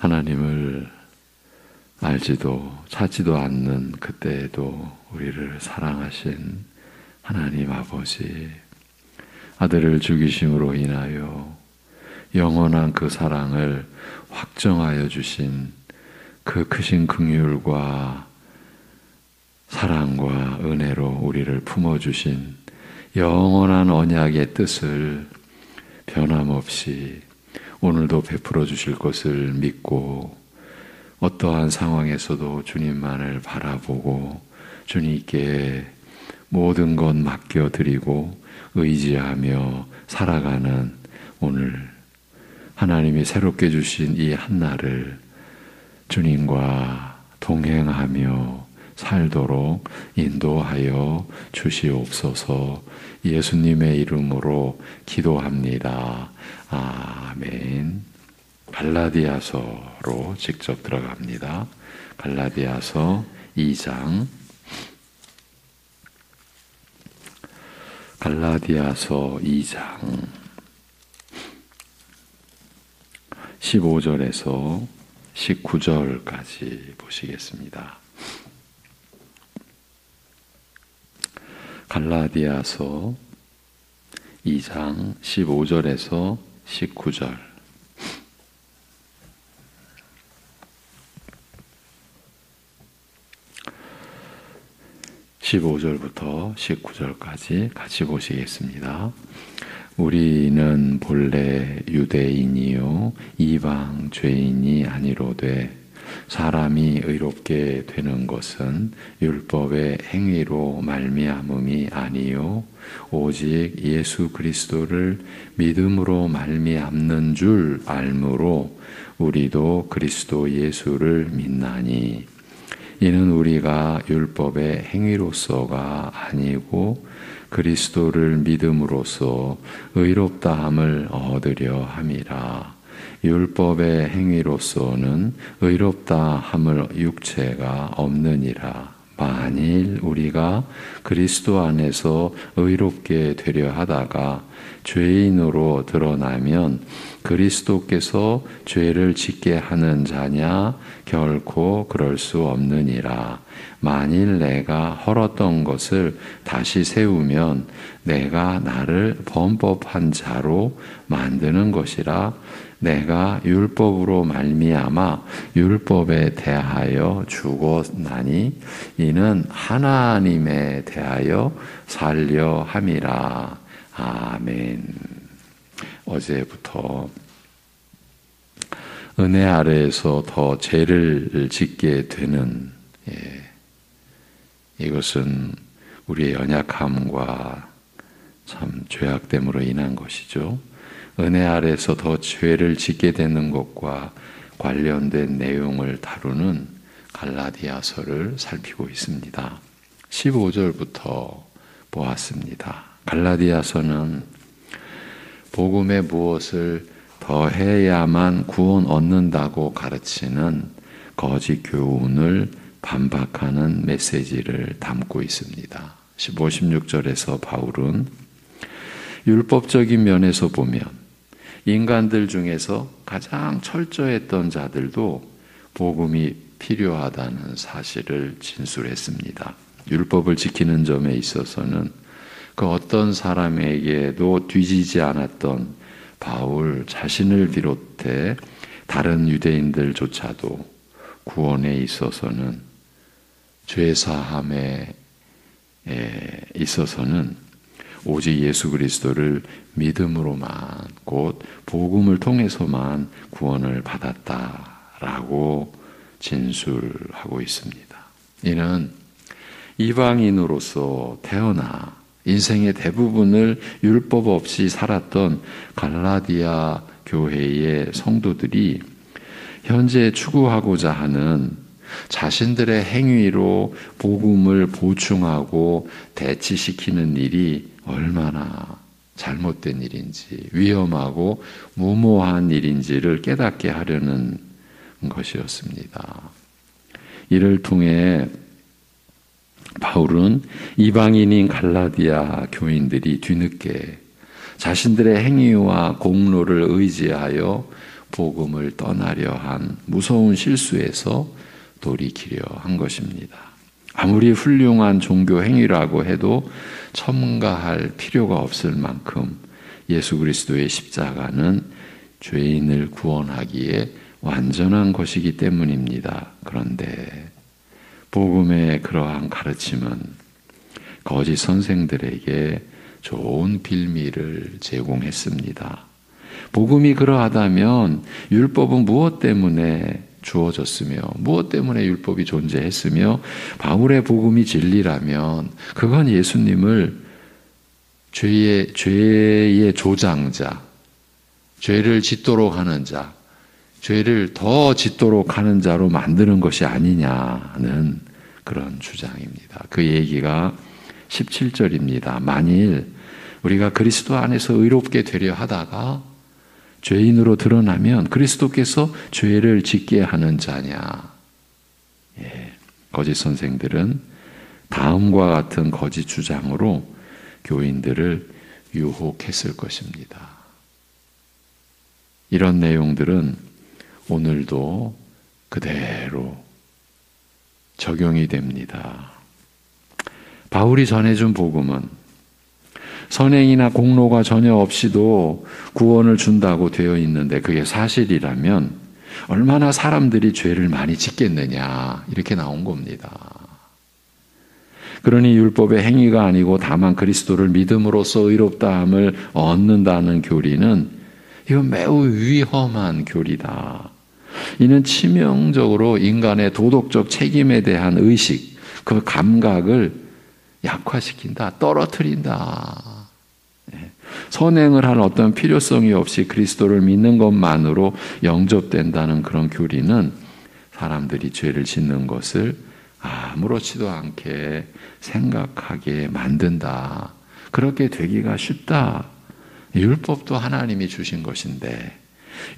하나님을 알지도 찾지도 않는 그때에도 우리를 사랑하신 하나님 아버지, 아들을 죽이심으로 인하여 영원한 그 사랑을 확정하여 주신 그 크신 긍휼과 사랑과 은혜로 우리를 품어주신 영원한 언약의 뜻을 변함없이 오늘도 베풀어 주실 것을 믿고 어떠한 상황에서도 주님만을 바라보고 주님께 모든 것 맡겨드리고 의지하며 살아가는 오늘 하나님이 새롭게 주신 이 한날을 주님과 동행하며 살도록 인도하여 주시옵소서. 예수님의 이름으로 기도합니다. 아멘. 갈라디아서로 직접 들어갑니다. 갈라디아서 2장. 갈라디아서 2장 15절에서 19절까지 보시겠습니다. 갈라디아서 2장 15절에서 19절. (15절부터) (19절까지) 같이 보시겠습니다. 우리는 본래 유대인이요 이방 죄인이 아니로되 사람이 의롭게 되는 것은 율법의 행위로 말미암음이 아니요 오직 예수 그리스도를 믿음으로 말미암는 줄 알므로 우리도 그리스도 예수를 믿나니 이는 우리가 율법의 행위로서가 아니고 그리스도를 믿음으로써 의롭다함을 얻으려 함이라. 율법의 행위로서는 의롭다함을 육체가 없느니라. 만일 우리가 그리스도 안에서 의롭게 되려 하다가 죄인으로 드러나면 그리스도께서 죄를 짓게 하는 자냐? 결코 그럴 수 없느니라. 만일 내가 헐었던 것을 다시 세우면 내가 나를 범법한 자로 만드는 것이라. 내가 율법으로 말미암아 율법에 대하여 죽었나니 이는 하나님에 대하여 살려 함이라. 아멘. 어제부터 은혜 아래에서 더 죄를 짓게 되는 이것은 우리의 연약함과 참 죄악됨으로 인한 것이죠. 은혜 아래에서 더 죄를 짓게 되는 것과 관련된 내용을 다루는 갈라디아서를 살피고 있습니다. 15절부터 보았습니다. 갈라디아서는 복음에 무엇을 더 해야만 구원 얻는다고 가르치는 거짓 교훈을 반박하는 메시지를 담고 있습니다. 15, 16절에서 바울은 율법적인 면에서 보면 인간들 중에서 가장 철저했던 자들도 복음이 필요하다는 사실을 진술했습니다. 율법을 지키는 점에 있어서는 그 어떤 사람에게도 뒤지지 않았던 바울 자신을 비롯해 다른 유대인들조차도 구원에 있어서는 죄사함에 있어서는 오직 예수 그리스도를 믿음으로만 곧 복음을 통해서만 구원을 받았다라고 진술하고 있습니다. 이는 이방인으로서 태어나 인생의 대부분을 율법 없이 살았던 갈라디아 교회의 성도들이 현재 추구하고자 하는 자신들의 행위로 복음을 보충하고 대치시키는 일이 얼마나 잘못된 일인지, 위험하고 무모한 일인지를 깨닫게 하려는 것이었습니다. 이를 통해 바울은 이방인인 갈라디아 교인들이 뒤늦게 자신들의 행위와 공로를 의지하여 복음을 떠나려 한 무서운 실수에서 돌이키려 한 것입니다. 아무리 훌륭한 종교 행위라고 해도 첨가할 필요가 없을 만큼 예수 그리스도의 십자가는 죄인을 구원하기에 완전한 것이기 때문입니다. 그런데 복음의 그러한 가르침은 거짓 선생들에게 좋은 빌미를 제공했습니다. 복음이 그러하다면 율법은 무엇 때문에 주어졌으며 무엇 때문에 율법이 존재했으며 바울의 복음이 진리라면 그건 예수님을 죄의 조장자, 죄를 짓도록 하는 자, 죄를 더 짓도록 하는 자로 만드는 것이 아니냐는 그런 주장입니다. 그 얘기가 17절입니다. 만일 우리가 그리스도 안에서 의롭게 되려 하다가 죄인으로 드러나면 그리스도께서 죄를 짓게 하는 자냐. 거짓 선생들은 다음과 같은 거짓 주장으로 교인들을 유혹했을 것입니다. 이런 내용들은 오늘도 그대로 적용이 됩니다. 바울이 전해준 복음은 선행이나 공로가 전혀 없이도 구원을 준다고 되어 있는데 그게 사실이라면 얼마나 사람들이 죄를 많이 짓겠느냐 이렇게 나온 겁니다. 그러니 율법의 행위가 아니고 다만 그리스도를 믿음으로써 의롭다함을 얻는다는 교리는 이건 매우 위험한 교리다. 이는 치명적으로 인간의 도덕적 책임에 대한 의식, 그 감각을 약화시킨다, 떨어뜨린다. 선행을 할 어떤 필요성이 없이 그리스도를 믿는 것만으로 영접된다는 그런 교리는 사람들이 죄를 짓는 것을 아무렇지도 않게 생각하게 만든다. 그렇게 되기가 쉽다. 율법도 하나님이 주신 것인데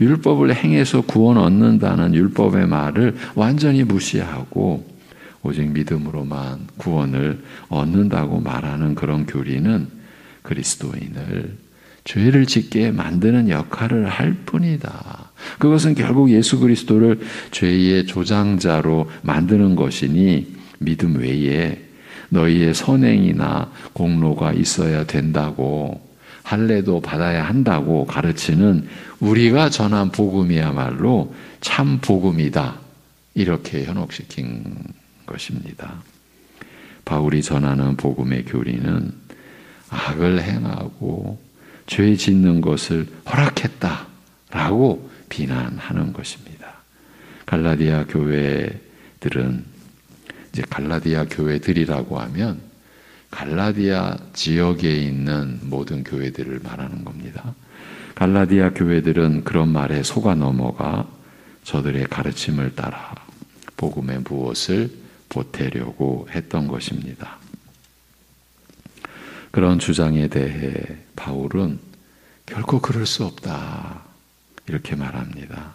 율법을 행해서 구원 얻는다는 율법의 말을 완전히 무시하고 오직 믿음으로만 구원을 얻는다고 말하는 그런 교리는 그리스도인을 죄를 짓게 만드는 역할을 할 뿐이다. 그것은 결국 예수 그리스도를 죄의 조장자로 만드는 것이니 믿음 외에 너희의 선행이나 공로가 있어야 된다고 할례도 받아야 한다고 가르치는 우리가 전한 복음이야말로 참 복음이다. 이렇게 현혹시킨 것입니다. 바울이 전하는 복음의 교리는 악을 행하고 죄 짓는 것을 허락했다라고 비난하는 것입니다. 갈라디아 교회들은 이제 갈라디아 교회들이라고 하면 갈라디아 지역에 있는 모든 교회들을 말하는 겁니다. 갈라디아 교회들은 그런 말에 속아 넘어가 저들의 가르침을 따라 복음의 무엇을 보태려고 했던 것입니다. 그런 주장에 대해 바울은 결코 그럴 수 없다 이렇게 말합니다.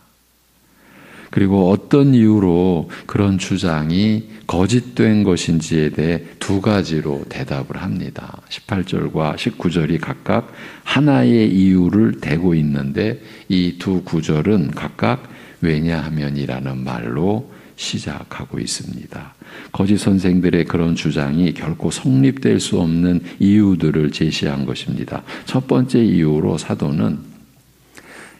그리고 어떤 이유로 그런 주장이 거짓된 것인지에 대해 두 가지로 대답을 합니다. 18절과 19절이 각각 하나의 이유를 대고 있는데 이 두 구절은 각각 왜냐하면이라는 말로 시작하고 있습니다. 거짓 선생들의 그런 주장이 결코 성립될 수 없는 이유들을 제시한 것입니다. 첫 번째 이유로 사도는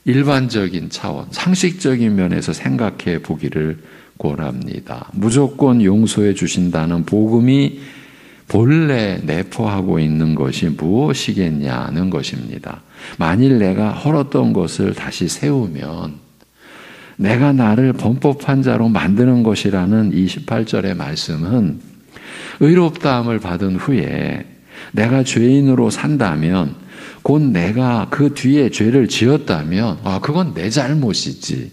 일반적인 차원, 상식적인 면에서 생각해 보기를 권합니다. 무조건 용서해 주신다는 복음이 본래 내포하고 있는 것이 무엇이겠냐는 것입니다. 만일 내가 헐었던 것을 다시 세우면 내가 나를 범법한 자로 만드는 것이라는 28절의 말씀은 의롭다함을 받은 후에 내가 죄인으로 산다면 곧 내가 그 뒤에 죄를 지었다면 그건 내 잘못이지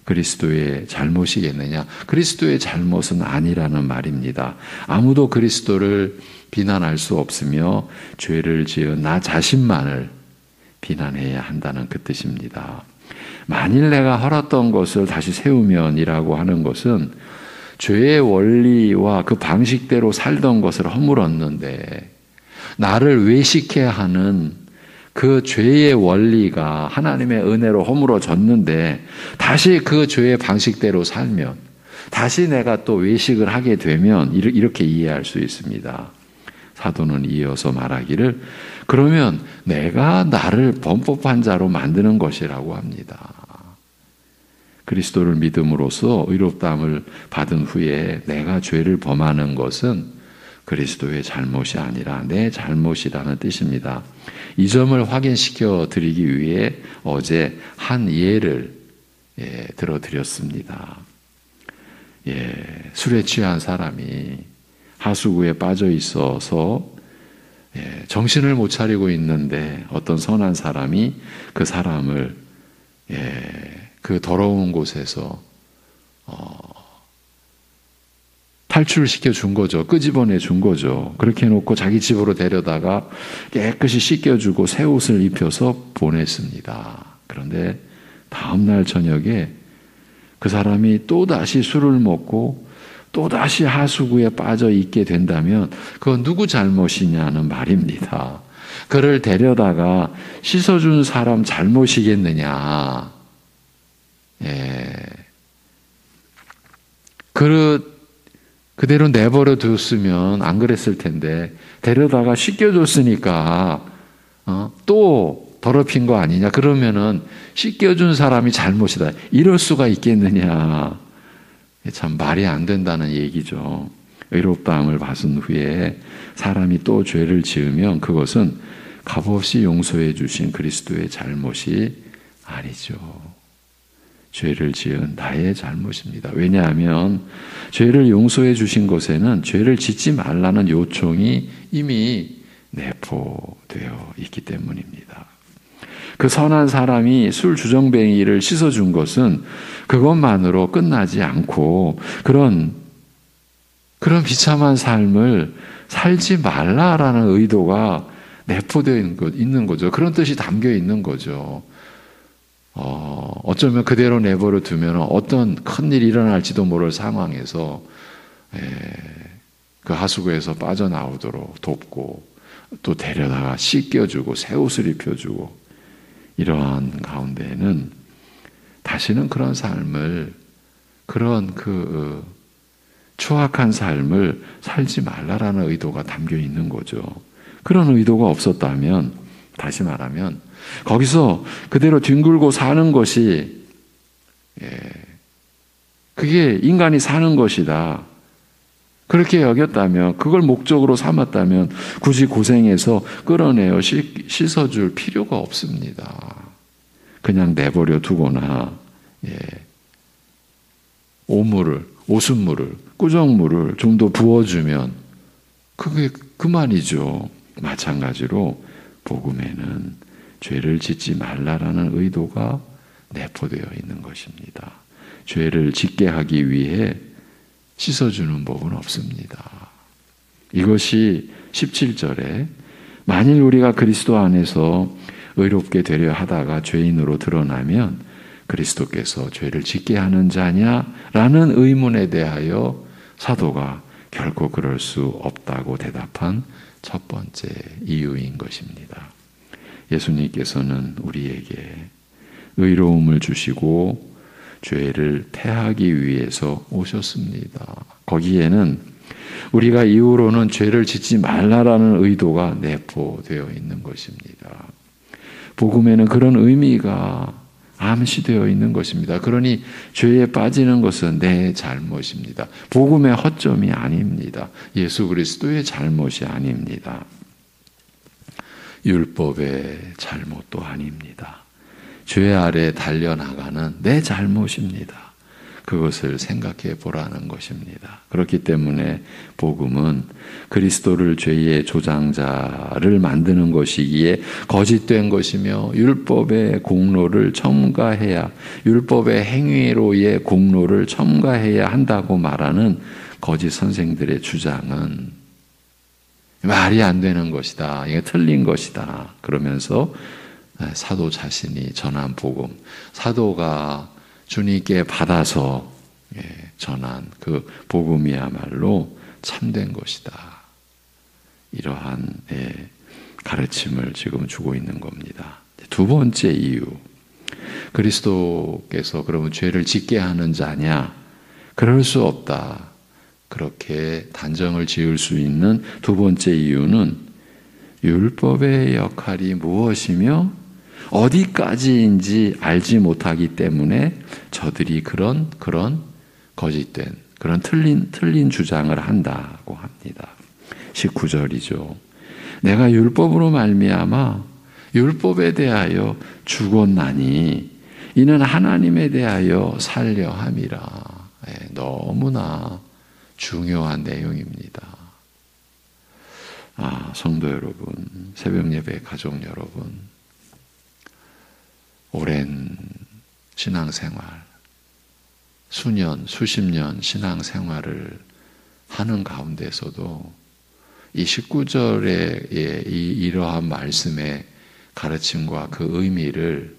그리스도의 잘못이겠느냐. 그리스도의 잘못은 아니라는 말입니다. 아무도 그리스도를 비난할 수 없으며 죄를 지은 나 자신만을 비난해야 한다는 그 뜻입니다. 만일 내가 헐었던 것을 다시 세우면이라고 하는 것은 죄의 원리와 그 방식대로 살던 것을 허물었는데 나를 외식해 하는 그 죄의 원리가 하나님의 은혜로 허물어졌는데 다시 그 죄의 방식대로 살면, 다시 내가 또 외식을 하게 되면 이렇게 이해할 수 있습니다. 사도는 이어서 말하기를, 그러면 내가 나를 범법한 자로 만드는 것이라고 합니다. 그리스도를 믿음으로써 의롭다함을 받은 후에 내가 죄를 범하는 것은 그리스도의 잘못이 아니라 내 잘못이라는 뜻입니다. 이 점을 확인시켜 드리기 위해 어제 한 예를 들어드렸습니다. 술에 취한 사람이 하수구에 빠져 있어서 정신을 못 차리고 있는데 어떤 선한 사람이 그 사람을 그 더러운 곳에서 탈출시켜 준 거죠. 끄집어내 준 거죠. 그렇게 해놓고 자기 집으로 데려다가 깨끗이 씻겨주고 새 옷을 입혀서 보냈습니다. 그런데 다음날 저녁에 그 사람이 또다시 술을 먹고 또다시 하수구에 빠져 있게 된다면 그건 누구 잘못이냐는 말입니다. 그를 데려다가 씻어준 사람 잘못이겠느냐. 그대로 내버려 뒀으면 안 그랬을 텐데 데려다가 씻겨줬으니까 또 더럽힌 거 아니냐. 그러면은 씻겨준 사람이 잘못이다. 이럴 수가 있겠느냐. 참 말이 안 된다는 얘기죠. 의롭다함을 받은 후에 사람이 또 죄를 지으면 그것은 값없이 용서해 주신 그리스도의 잘못이 아니죠. 죄를 지은 나의 잘못입니다. 왜냐하면 죄를 용서해 주신 곳에는 죄를 짓지 말라는 요청이 이미 내포되어 있기 때문입니다. 그 선한 사람이 술 주정뱅이를 씻어준 것은 그것만으로 끝나지 않고 그런 비참한 삶을 살지 말라라는 의도가 내포되어 있는 거죠. 그런 뜻이 담겨 있는 거죠. 어쩌면 그대로 내버려 두면 어떤 큰일이 일어날지도 모를 상황에서 그 하수구에서 빠져나오도록 돕고 또 데려다가 씻겨주고 새 옷을 입혀주고 이러한 가운데에는 다시는 그런 삶을, 그런 추악한 삶을 살지 말라라는 의도가 담겨 있는 거죠. 그런 의도가 없었다면, 다시 말하면 거기서 그대로 뒹굴고 사는 것이 그게 인간이 사는 것이다. 그렇게 여겼다면, 그걸 목적으로 삼았다면 굳이 고생해서 끌어내어 씻어줄 필요가 없습니다. 그냥 내버려 두거나 오순물을, 꾸정물을 좀 더 부어주면 그게 그만이죠. 마찬가지로 복음에는 죄를 짓지 말라라는 의도가 내포되어 있는 것입니다. 죄를 짓게 하기 위해 씻어주는 법은 없습니다. 이것이 17절에 만일 우리가 그리스도 안에서 의롭게 되려 하다가 죄인으로 드러나면 그리스도께서 죄를 짓게 하는 자냐라는 의문에 대하여 사도가 결코 그럴 수 없다고 대답한 첫 번째 이유인 것입니다. 예수님께서는 우리에게 의로움을 주시고 죄를 패하기 위해서 오셨습니다. 거기에는 우리가 이후로는 죄를 짓지 말라라는 의도가 내포되어 있는 것입니다. 복음에는 그런 의미가 암시되어 있는 것입니다. 그러니 죄에 빠지는 것은 내 잘못입니다. 복음의 허점이 아닙니다. 예수 그리스도의 잘못이 아닙니다. 율법의 잘못도 아닙니다. 죄 아래 달려나가는 내 잘못입니다. 그것을 생각해 보라는 것입니다. 그렇기 때문에 복음은 그리스도를 죄의 조장자를 만드는 것이기에 거짓된 것이며 율법의 공로를 첨가해야, 율법의 행위로의 공로를 첨가해야 한다고 말하는 거짓 선생들의 주장은 말이 안 되는 것이다. 이게 틀린 것이다. 그러면서 사도 자신이 전한 복음, 사도가 주님께 받아서 전한 그 복음이야말로 참된 것이다. 이러한 가르침을 지금 주고 있는 겁니다. 두 번째 이유, 그리스도께서 그러면 죄를 짓게 하는 자냐? 그럴 수 없다. 그렇게 단정을 지을 수 있는 두 번째 이유는 율법의 역할이 무엇이며 어디까지인지 알지 못하기 때문에 저들이 그런 거짓된 그런 틀린 주장을 한다고 합니다. 19절이죠. 내가 율법으로 말미암아 율법에 대하여 죽었나니 이는 하나님에 대하여 살려 함이라. 너무나 중요한 내용입니다. 성도 여러분, 새벽 예배 가족 여러분, 오랜 신앙생활, 수년, 수십 년 신앙생활을 하는 가운데서도 이 19절의 이러한 말씀의 가르침과 그 의미를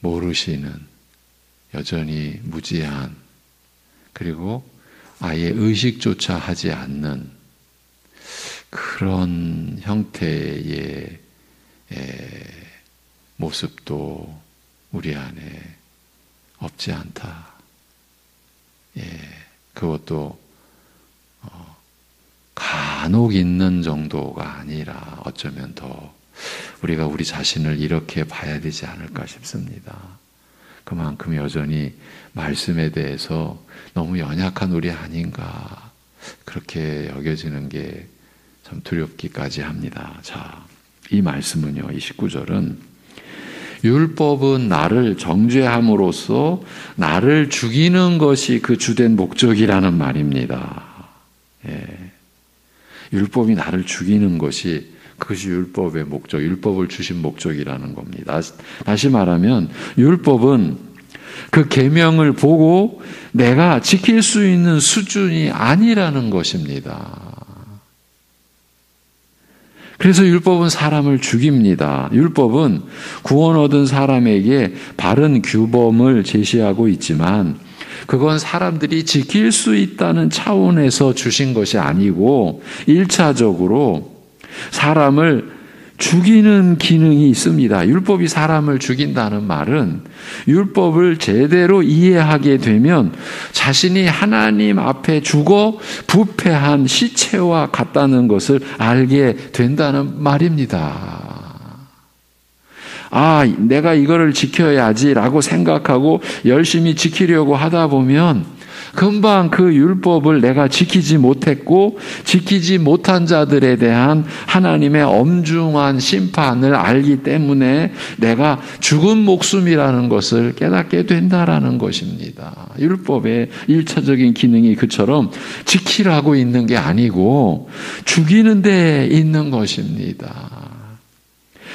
모르시는, 여전히 무지한, 그리고 아예 의식조차 하지 않는 그런 형태의 모습도 우리 안에 없지 않다. 그것도 간혹 있는 정도가 아니라 어쩌면 더 우리가 우리 자신을 이렇게 봐야 되지 않을까 싶습니다. 그만큼 여전히 말씀에 대해서 너무 연약한 우리 아닌가, 그렇게 여겨지는 게 참 두렵기까지 합니다. 자, 이 말씀은요, 이 19절은 율법은 나를 정죄함으로써 나를 죽이는 것이 그 주된 목적이라는 말입니다. 율법이 나를 죽이는 것이, 그것이 율법의 목적, 율법을 주신 목적이라는 겁니다. 다시 말하면 율법은 그 계명을 보고 내가 지킬 수 있는 수준이 아니라는 것입니다. 그래서 율법은 사람을 죽입니다. 율법은 구원 얻은 사람에게 바른 규범을 제시하고 있지만 그건 사람들이 지킬 수 있다는 차원에서 주신 것이 아니고 1차적으로 사람을 죽이는 기능이 있습니다. 율법이 사람을 죽인다는 말은 율법을 제대로 이해하게 되면 자신이 하나님 앞에 죽어 부패한 시체와 같다는 것을 알게 된다는 말입니다. 내가 이거를 지켜야지라고 생각하고 열심히 지키려고 하다 보면 금방 그 율법을 내가 지키지 못했고 지키지 못한 자들에 대한 하나님의 엄중한 심판을 알기 때문에 내가 죽은 목숨이라는 것을 깨닫게 된다라는 것입니다. 율법의 1차적인 기능이 그처럼 지키라고 있는 게 아니고 죽이는 데 있는 것입니다.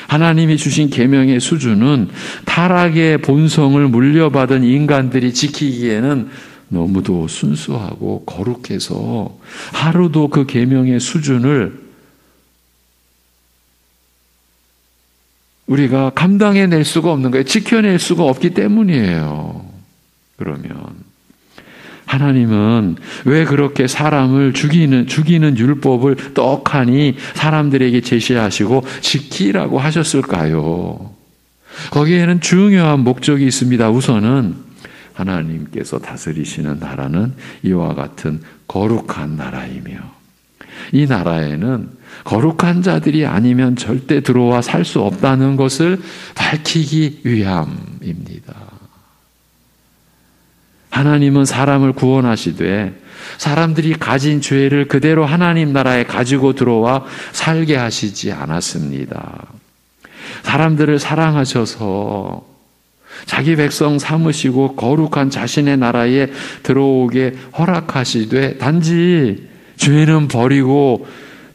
하나님이 주신 계명의 수준은 타락의 본성을 물려받은 인간들이 지키기에는 너무도 순수하고 거룩해서 하루도 그 계명의 수준을 우리가 감당해낼 수가 없는 거예요. 지켜낼 수가 없기 때문이에요. 그러면 하나님은 왜 그렇게 사람을 죽이는 율법을 떡하니 사람들에게 제시하시고 지키라고 하셨을까요? 거기에는 중요한 목적이 있습니다. 우선은 하나님께서 다스리시는 나라는 이와 같은 거룩한 나라이며 이 나라에는 거룩한 자들이 아니면 절대 들어와 살 수 없다는 것을 밝히기 위함입니다. 하나님은 사람을 구원하시되 사람들이 가진 죄를 그대로 하나님 나라에 가지고 들어와 살게 하시지 않았습니다. 사람들을 사랑하셔서 자기 백성 삼으시고 거룩한 자신의 나라에 들어오게 허락하시되 단지 죄는 버리고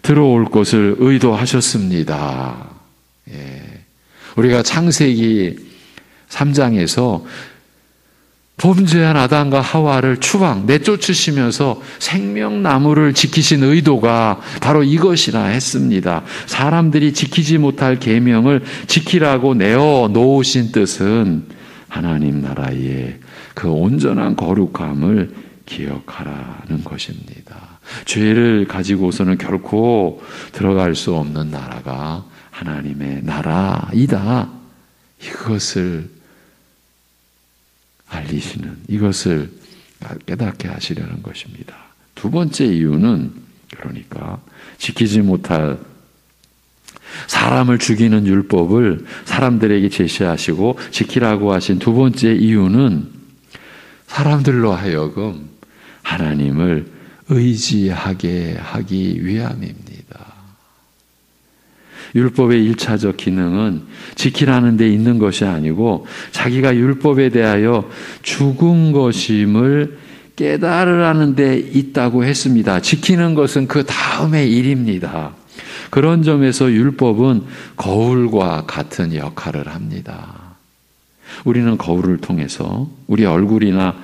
들어올 것을 의도하셨습니다. 우리가 창세기 3장에서 범죄한 아담과 하와를 내쫓으시면서 생명나무를 지키신 의도가 바로 이것이라 했습니다. 사람들이 지키지 못할 계명을 지키라고 내어 놓으신 뜻은 하나님 나라의 그 온전한 거룩함을 기억하라는 것입니다. 죄를 가지고서는 결코 들어갈 수 없는 나라가 하나님의 나라이다. 이것을 알리시는, 이것을 깨닫게 하시려는 것입니다. 두 번째 이유는 그러니까 지키지 못할 사람을 죽이는 율법을 사람들에게 제시하시고 지키라고 하신 두 번째 이유는 사람들로 하여금 하나님을 의지하게 하기 위함입니다. 율법의 1차적 기능은 지키라는 데 있는 것이 아니고 자기가 율법에 대하여 죽은 것임을 깨달으라는 데 있다고 했습니다. 지키는 것은 그 다음의 일입니다. 그런 점에서 율법은 거울과 같은 역할을 합니다. 우리는 거울을 통해서 우리 얼굴이나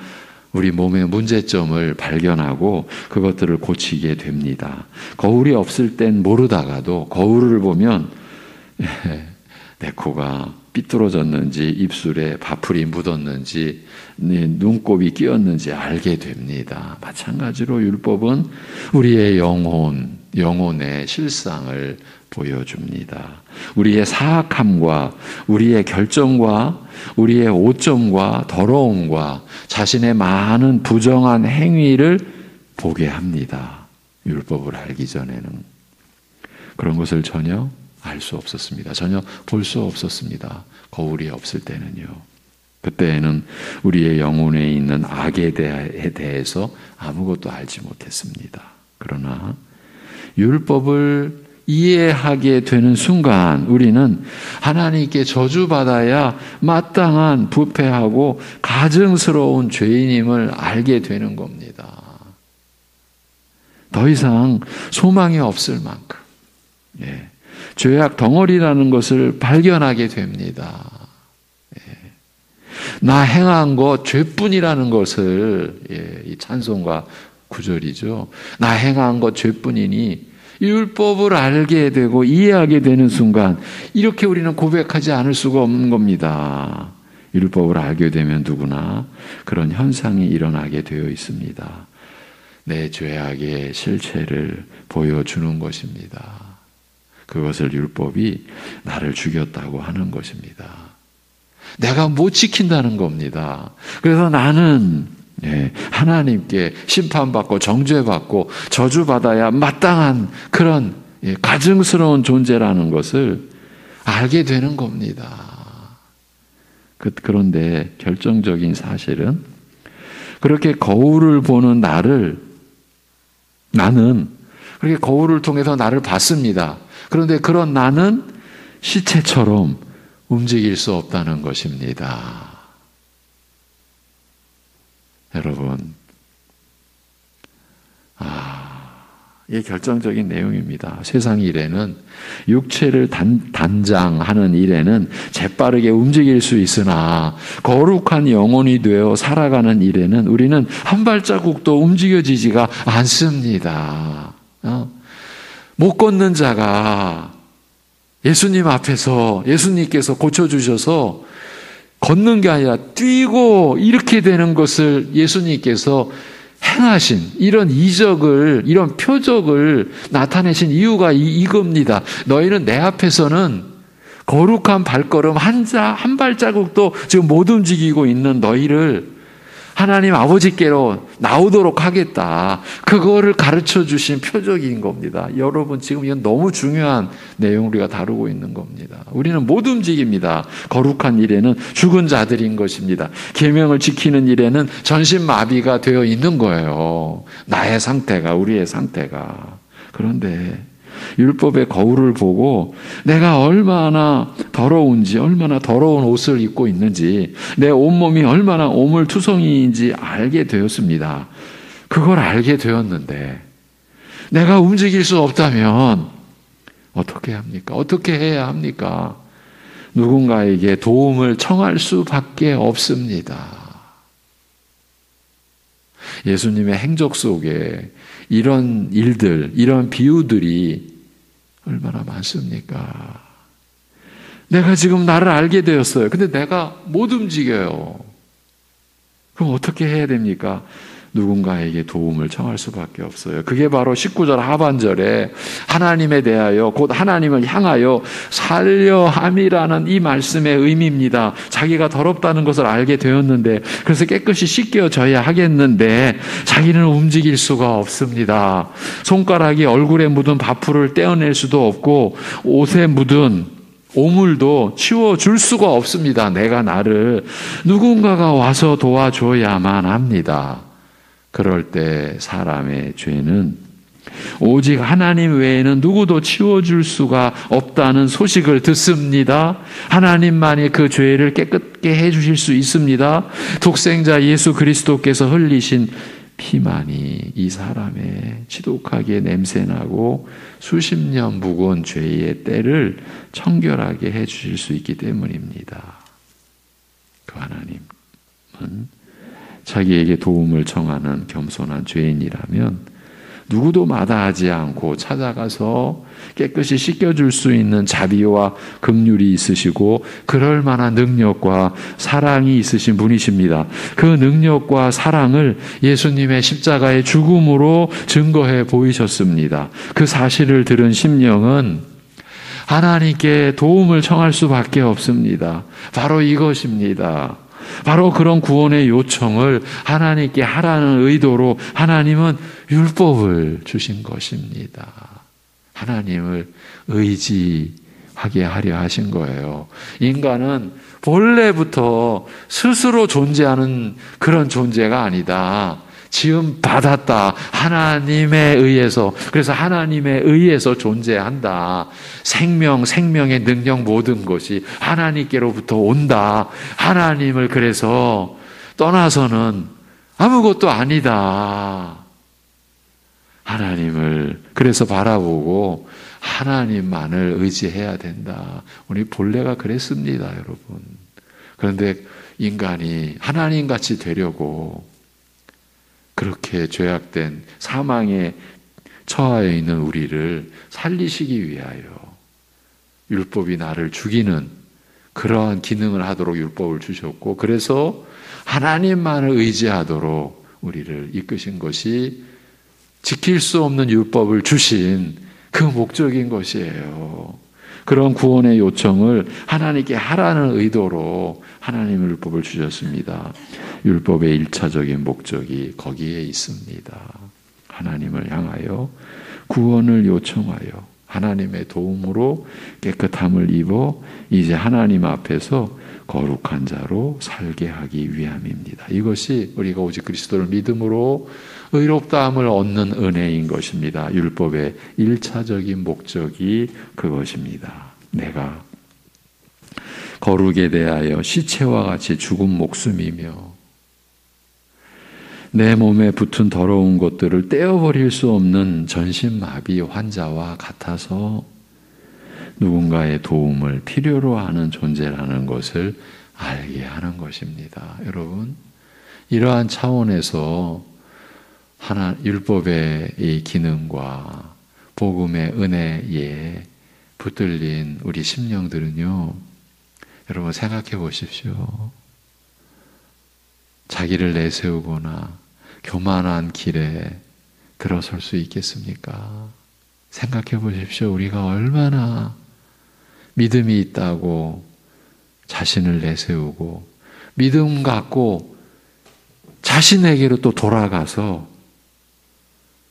우리 몸의 문제점을 발견하고 그것들을 고치게 됩니다. 거울이 없을 땐 모르다가도 거울을 보면 내 코가 삐뚤어졌는지 입술에 바풀이 묻었는지 눈곱이 끼었는지 알게 됩니다. 마찬가지로 율법은 우리의 영혼의 실상을 보여줍니다. 우리의 사악함과 우리의 결정과 우리의 오점과 더러움과 자신의 많은 부정한 행위를 보게 합니다. 율법을 알기 전에는 그런 것을 전혀 알 수 없었습니다. 전혀 볼 수 없었습니다. 거울이 없을 때는요. 그때에는 우리의 영혼에 있는 악에 대해서 아무것도 알지 못했습니다. 그러나 율법을 이해하게 되는 순간 우리는 하나님께 저주받아야 마땅한 부패하고 가증스러운 죄인임을 알게 되는 겁니다. 더 이상 소망이 없을 만큼 죄악 덩어리라는 것을 발견하게 됩니다. 나 행한 것 죄뿐이라는 것을 이 찬송가 구절이죠. 나 행한 것 죄뿐이니 율법을 알게 되고 이해하게 되는 순간 이렇게 우리는 고백하지 않을 수가 없는 겁니다. 율법을 알게 되면 누구나 그런 현상이 일어나게 되어 있습니다. 내 죄악의 실체를 보여주는 것입니다. 그것을 율법이 나를 죽였다고 하는 것입니다. 내가 못 지킨다는 겁니다. 그래서 나는 하나님께 심판받고 정죄받고 저주받아야 마땅한 그런 가증스러운 존재라는 것을 알게 되는 겁니다. 그런데 결정적인 사실은 그렇게 거울을 보는 나는 그렇게 거울을 통해서 나를 봤습니다. 그런데 그런 나는 시체처럼 움직일 수 없다는 것입니다. 여러분, 이게 결정적인 내용입니다. 세상 일에는 육체를 단장하는 일에는 재빠르게 움직일 수 있으나 거룩한 영혼이 되어 살아가는 일에는 우리는 한 발자국도 움직여지지가 않습니다. 못 걷는 자가 예수님 앞에서 예수님께서 고쳐주셔서 걷는 게 아니라 뛰고 이렇게 되는 것을 예수님께서 행하신 이런 이적을, 이런 표적을 나타내신 이유가 이겁니다. 너희는 내 앞에서는 거룩한 발걸음 한 발자국도 지금 못 움직이고 있는 너희를 하나님 아버지께로 나오도록 하겠다. 그거를 가르쳐 주신 표적인 겁니다. 여러분, 지금 이건 너무 중요한 내용 우리가 다루고 있는 겁니다. 우리는 못 움직입니다. 거룩한 일에는 죽은 자들인 것입니다. 계명을 지키는 일에는 전신마비가 되어 있는 거예요. 나의 상태가, 우리의 상태가. 그런데 율법의 거울을 보고 내가 얼마나 더러운지, 얼마나 더러운 옷을 입고 있는지, 내 온몸이 얼마나 오물투성이인지 알게 되었습니다. 그걸 알게 되었는데 내가 움직일 수 없다면 어떻게 합니까? 어떻게 해야 합니까? 누군가에게 도움을 청할 수밖에 없습니다. 예수님의 행적 속에 이런 일들, 이런 비유들이 얼마나 많습니까? 내가 지금 나를 알게 되었어요. 근데 내가 못 움직여요. 그럼 어떻게 해야 됩니까? 누군가에게 도움을 청할 수밖에 없어요. 그게 바로 19절 하반절에 하나님에 대하여 곧 하나님을 향하여 살려함이라는 이 말씀의 의미입니다. 자기가 더럽다는 것을 알게 되었는데 그래서 깨끗이 씻겨져야 하겠는데 자기는 움직일 수가 없습니다. 손가락이 얼굴에 묻은 밥풀을 떼어낼 수도 없고 옷에 묻은 오물도 치워줄 수가 없습니다. 내가 나를 누군가가 와서 도와줘야만 합니다. 그럴 때 사람의 죄는 오직 하나님 외에는 누구도 치워줄 수가 없다는 소식을 듣습니다. 하나님만이 그 죄를 깨끗게 해주실 수 있습니다. 독생자 예수 그리스도께서 흘리신 피만이 이 사람의 지독하게 냄새나고 수십 년 묵은 죄의 때를 청결하게 해주실 수 있기 때문입니다. 그 하나님은 자기에게 도움을 청하는 겸손한 죄인이라면 누구도 마다하지 않고 찾아가서 깨끗이 씻겨줄 수 있는 자비와 긍휼이 있으시고 그럴 만한 능력과 사랑이 있으신 분이십니다. 그 능력과 사랑을 예수님의 십자가의 죽음으로 증거해 보이셨습니다. 그 사실을 들은 심령은 하나님께 도움을 청할 수밖에 없습니다. 바로 이것입니다. 바로 그런 구원의 요청을 하나님께 하라는 의도로 하나님은 율법을 주신 것입니다. 하나님을 의지하게 하려 하신 거예요. 인간은 본래부터 스스로 존재하는 그런 존재가 아니다. 지음 받았다. 하나님에 의해서. 그래서 하나님에 의해서 존재한다. 생명의 능력 모든 것이 하나님께로부터 온다. 하나님을 그래서 떠나서는 아무것도 아니다. 하나님을 그래서 바라보고 하나님만을 의지해야 된다. 우리 본래가 그랬습니다, 여러분. 그런데 인간이 하나님같이 되려고 그렇게 죄악된 사망에 처하여 있는 우리를 살리시기 위하여 율법이 나를 죽이는 그러한 기능을 하도록 율법을 주셨고 그래서 하나님만을 의지하도록 우리를 이끄신 것이 지킬 수 없는 율법을 주신 그 목적인 것이에요. 그런 구원의 요청을 하나님께 하라는 의도로 하나님의 율법을 주셨습니다. 율법의 1차적인 목적이 거기에 있습니다. 하나님을 향하여 구원을 요청하여 하나님의 도움으로 깨끗함을 입어 이제 하나님 앞에서 거룩한 자로 살게 하기 위함입니다. 이것이 우리가 오직 그리스도를 믿음으로 의롭다함을 얻는 은혜인 것입니다. 율법의 1차적인 목적이 그것입니다. 내가 거룩에 대하여 시체와 같이 죽은 목숨이며 내 몸에 붙은 더러운 것들을 떼어버릴 수 없는 전신마비 환자와 같아서 누군가의 도움을 필요로 하는 존재라는 것을 알게 하는 것입니다. 여러분, 이러한 차원에서 율법의 이 기능과 복음의 은혜에 붙들린 우리 심령들은요, 여러분 생각해 보십시오. 자기를 내세우거나 교만한 길에 들어설 수 있겠습니까? 생각해 보십시오. 우리가 얼마나 믿음이 있다고 자신을 내세우고 믿음 갖고 자신에게로 또 돌아가서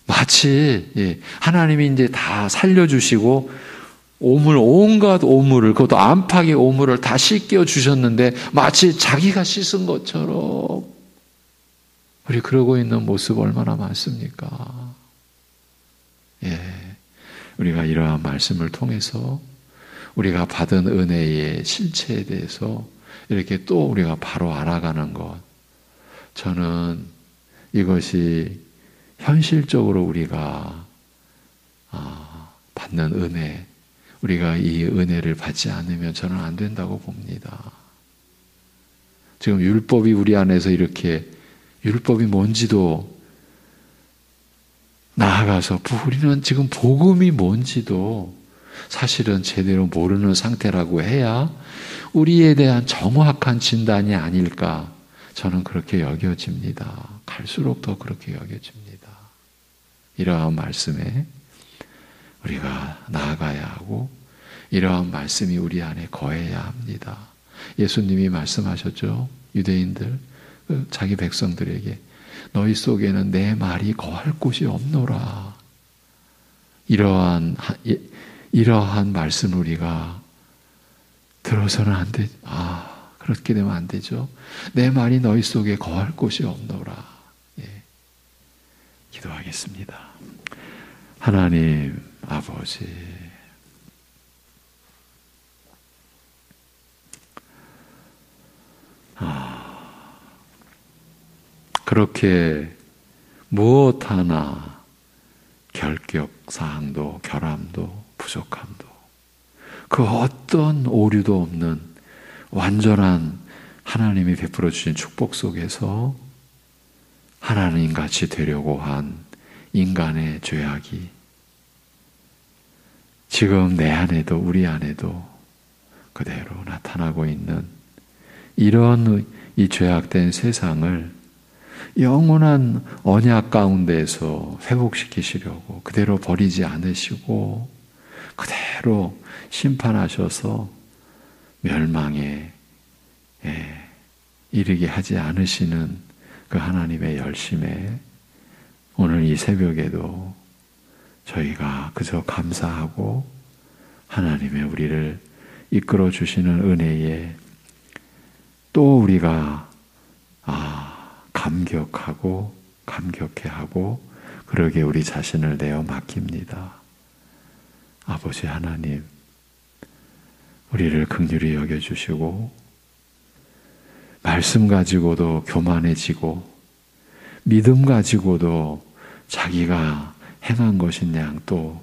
마치 하나님이 이제 다 살려주시고 온갖 오물을, 그것도 안팎의 오물을 다 씻겨 주셨는데 마치 자기가 씻은 것처럼 우리 그러고 있는 모습 얼마나 많습니까? 우리가 이러한 말씀을 통해서 우리가 받은 은혜의 실체에 대해서 이렇게 또 우리가 바로 알아가는 것, 저는 이것이 현실적으로 우리가 받는 은혜, 우리가 이 은혜를 받지 않으면 저는 안 된다고 봅니다. 지금 율법이 우리 안에서 이렇게 율법이 뭔지도 나아가서 우리는 지금 복음이 뭔지도 사실은 제대로 모르는 상태라고 해야 우리에 대한 정확한 진단이 아닐까 저는 그렇게 여겨집니다. 갈수록 더 그렇게 여겨집니다. 이러한 말씀에 우리가 나아가야 하고 이러한 말씀이 우리 안에 거해야 합니다. 예수님이 말씀하셨죠. 유대인들, 자기 백성들에게 너희 속에는 내 말이 거할 곳이 없노라. 이러한 말씀을 우리가 들어서는 안 돼. 그렇게 되면 안 되죠. 내 말이 너희 속에 거할 곳이 없노라. 예. 기도하겠습니다. 하나님 아버지, 그렇게 무엇 하나 결격사항도 결함도 부족함도 그 어떤 오류도 없는 완전한 하나님이 베풀어 주신 축복 속에서 하나님같이 되려고 한 인간의 죄악이 지금 내 안에도 우리 안에도 그대로 나타나고 있는 이런 이 죄악된 세상을 영원한 언약 가운데에서 회복시키시려고 그대로 버리지 않으시고 그대로 심판하셔서 멸망에 이르게 하지 않으시는 그 하나님의 열심에 오늘 이 새벽에도 저희가 그저 감사하고 하나님의 우리를 이끌어 주시는 은혜에 또 우리가 감격하고 감격해하고 그러게 우리 자신을 내어 맡깁니다. 아버지 하나님, 우리를 긍휼히 여겨주시고 말씀 가지고도 교만해지고 믿음 가지고도 자기가 행한 것인 양 또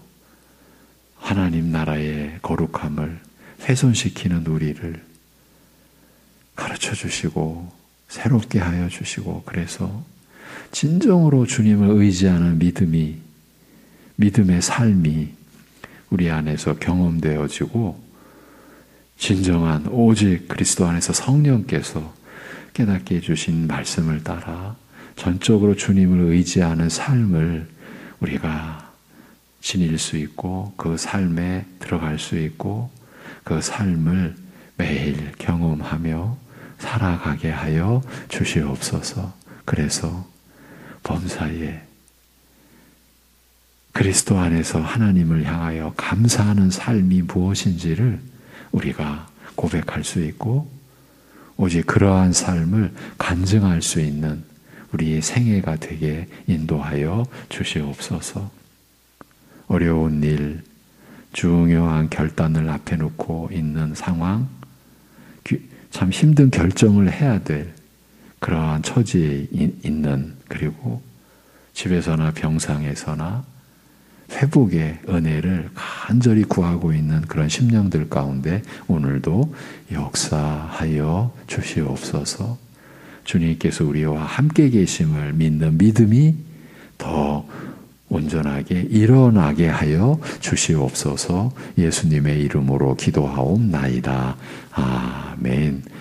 하나님 나라의 거룩함을 훼손시키는 우리를 가르쳐 주시고 새롭게 하여 주시고 그래서 진정으로 주님을 의지하는 믿음의 삶이 우리 안에서 경험되어지고 진정한 오직 그리스도 안에서 성령께서 깨닫게 해주신 말씀을 따라 전적으로 주님을 의지하는 삶을 우리가 지닐 수 있고 그 삶에 들어갈 수 있고 그 삶을 매일 경험하며 살아가게 하여 주시옵소서. 그래서 범사에 그리스도 안에서 하나님을 향하여 감사하는 삶이 무엇인지를 우리가 고백할 수 있고 오직 그러한 삶을 간증할 수 있는 우리의 생애가 되게 인도하여 주시옵소서. 어려운 일, 중요한 결단을 앞에 놓고 있는 상황, 참 힘든 결정을 해야 될 그러한 처지에 있는 그리고 집에서나 병상에서나 회복의 은혜를 간절히 구하고 있는 그런 심령들 가운데 오늘도 역사하여 주시옵소서. 주님께서 우리와 함께 계심을 믿는 믿음이 더 온전하게 일어나게 하여 주시옵소서. 예수님의 이름으로 기도하옵나이다. 아멘.